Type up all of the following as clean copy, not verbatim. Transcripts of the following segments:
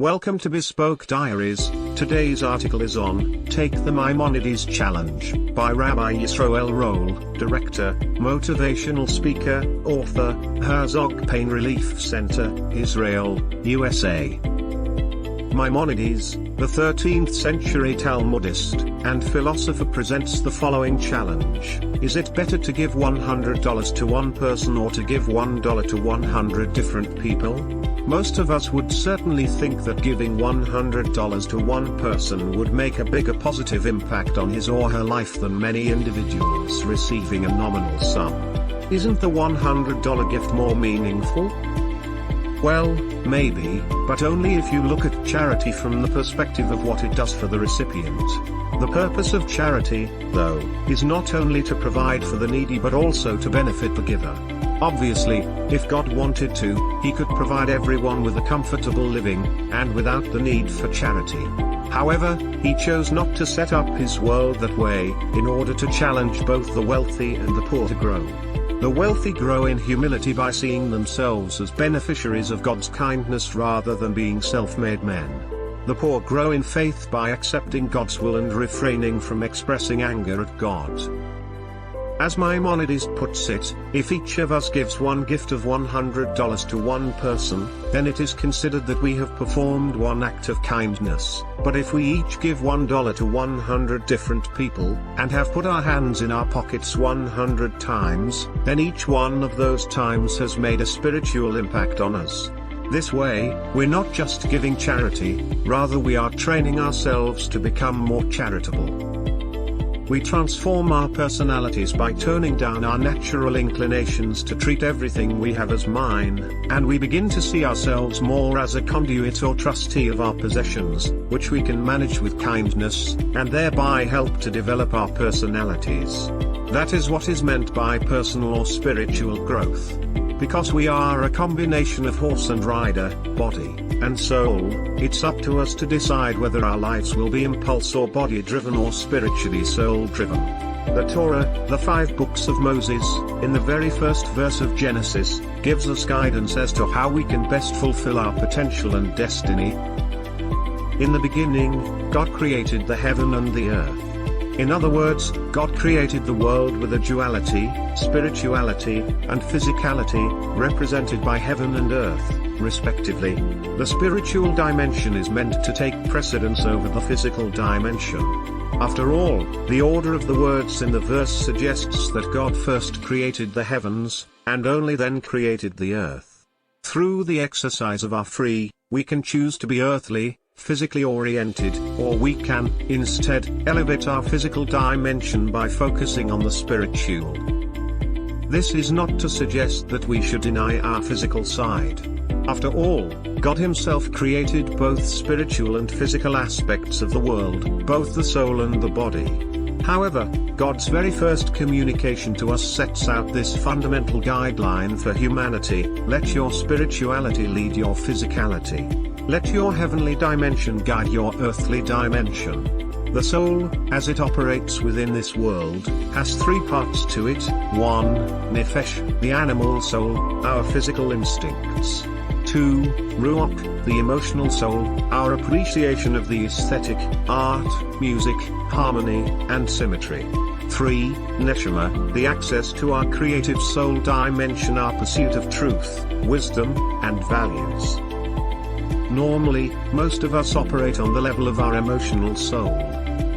Welcome to Bespoke Diaries. Today's article is on Take the Maimonides Challenge by Rabbi Yisroel Roll, Director, Motivational Speaker, Author, Herzog Pain Relief Center, Israel, USA. Maimonides, the 13th century Talmudist and philosopher, presents the following challenge. Is it better to give $100 to one person or to give $1 to 100 different people? Most of us would certainly think that giving $100 to one person would make a bigger positive impact on his or her life than many individuals receiving a nominal sum. Isn't the $100 gift more meaningful? Well, maybe, but only if you look at charity from the perspective of what it does for the recipient. The purpose of charity, though, is not only to provide for the needy but also to benefit the giver. Obviously, if God wanted to, He could provide everyone with a comfortable living, and without the need for charity. However, He chose not to set up His world that way, in order to challenge both the wealthy and the poor to grow. The wealthy grow in humility by seeing themselves as beneficiaries of God's kindness rather than being self-made men. The poor grow in faith by accepting God's will and refraining from expressing anger at God. As Maimonides puts it, if each of us gives one gift of $100 to one person, then it is considered that we have performed one act of kindness. But if we each give $1 to 100 different people, and have put our hands in our pockets 100 times, then each one of those times has made a spiritual impact on us. This way, we're not just giving charity, rather we are training ourselves to become more charitable. We transform our personalities by toning down our natural inclinations to treat everything we have as mine, and we begin to see ourselves more as a conduit or trustee of our possessions, which we can manage with kindness, and thereby help to develop our personalities. That is what is meant by personal or spiritual growth. Because we are a combination of horse and rider, body, and soul, it's up to us to decide whether our lives will be impulse or body-driven or spiritually soul-driven. The Torah, the 5 books of Moses, in the very first verse of Genesis, gives us guidance as to how we can best fulfill our potential and destiny. In the beginning, God created the heaven and the earth. In other words, God created the world with a duality, spirituality, and physicality, represented by heaven and earth, respectively. The spiritual dimension is meant to take precedence over the physical dimension. After all, the order of the words in the verse suggests that God first created the heavens, and only then created the earth. Through the exercise of our free, we can choose to be earthly, physically oriented, or we can, instead, elevate our physical dimension by focusing on the spiritual. This is not to suggest that we should deny our physical side. After all, God Himself created both spiritual and physical aspects of the world, both the soul and the body. However, God's very first communication to us sets out this fundamental guideline for humanity: let your spirituality lead your physicality. Let your heavenly dimension guide your earthly dimension. The soul, as it operates within this world, has 3 parts to it. 1. Nefesh, the animal soul, our physical instincts. 2. Ruach, the emotional soul, our appreciation of the aesthetic, art, music, harmony, and symmetry. 3. Neshama, the access to our creative soul dimension, our pursuit of truth, wisdom, and values. Normally, most of us operate on the level of our emotional soul.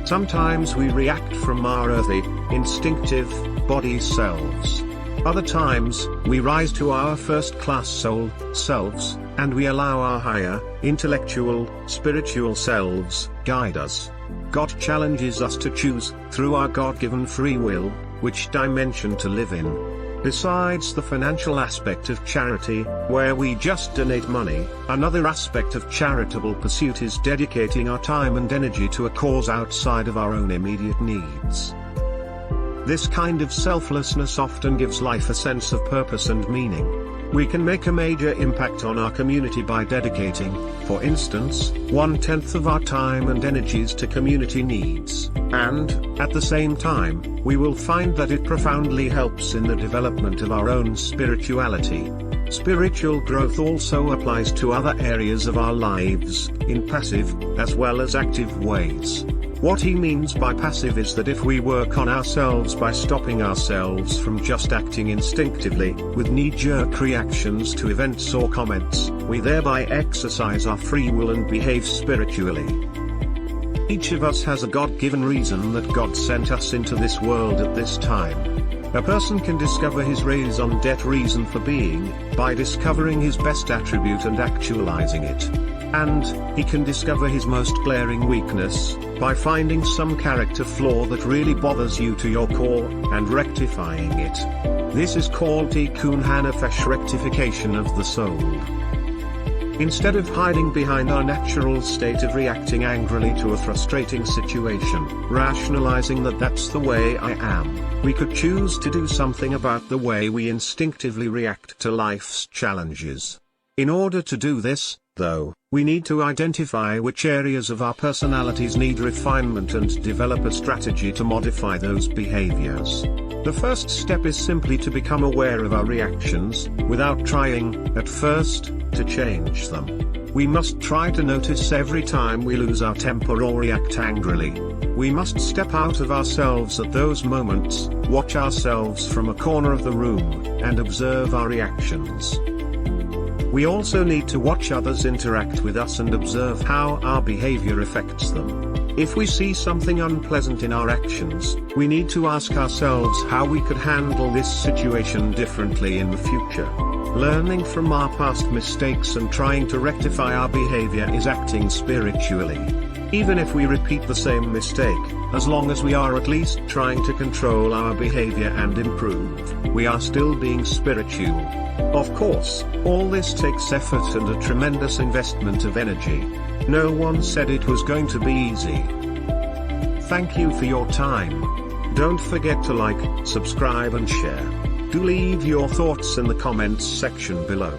Sometimes we react from our earthy, instinctive, body selves. Other times, we rise to our first-class soul selves, and we allow our higher, intellectual, spiritual selves guide us. God challenges us to choose, through our God-given free will, which dimension to live in. Besides the financial aspect of charity, where we just donate money, another aspect of charitable pursuit is dedicating our time and energy to a cause outside of our own immediate needs. This kind of selflessness often gives life a sense of purpose and meaning. We can make a major impact on our community by dedicating, for instance, 1/10 of our time and energies to community needs, and, at the same time, we will find that it profoundly helps in the development of our own spirituality. Spiritual growth also applies to other areas of our lives, in passive, as well as active ways. What he means by passive is that if we work on ourselves by stopping ourselves from just acting instinctively, with knee-jerk reactions to events or comments, we thereby exercise our free will and behave spiritually. Each of us has a God-given reason that God sent us into this world at this time. A person can discover his raison d'etre reason for being, by discovering his best attribute and actualizing it. And, he can discover his most glaring weakness, by finding some character flaw that really bothers you to your core, and rectifying it. This is called tikkun hanefesh, rectification of the soul. Instead of hiding behind our natural state of reacting angrily to a frustrating situation, rationalizing that that's the way I am, we could choose to do something about the way we instinctively react to life's challenges. In order to do this, though, we need to identify which areas of our personalities need refinement and develop a strategy to modify those behaviors. The first step is simply to become aware of our reactions, without trying, at first, to change them. We must try to notice every time we lose our temper or react angrily. We must step out of ourselves at those moments, watch ourselves from a corner of the room, and observe our reactions. We also need to watch others interact with us and observe how our behavior affects them. If we see something unpleasant in our actions, we need to ask ourselves how we could handle this situation differently in the future. Learning from our past mistakes and trying to rectify our behavior is acting spiritually. Even if we repeat the same mistake, as long as we are at least trying to control our behavior and improve, we are still being spiritual. Of course, all this takes effort and a tremendous investment of energy. No one said it was going to be easy. Thank you for your time. Don't forget to like, subscribe and share. Do leave your thoughts in the comments section below.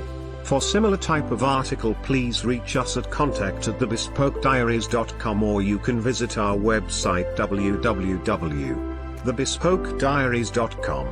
For similar type of article, please reach us at contact@thebespokediaries.com, or you can visit our website www.thebespokediaries.com.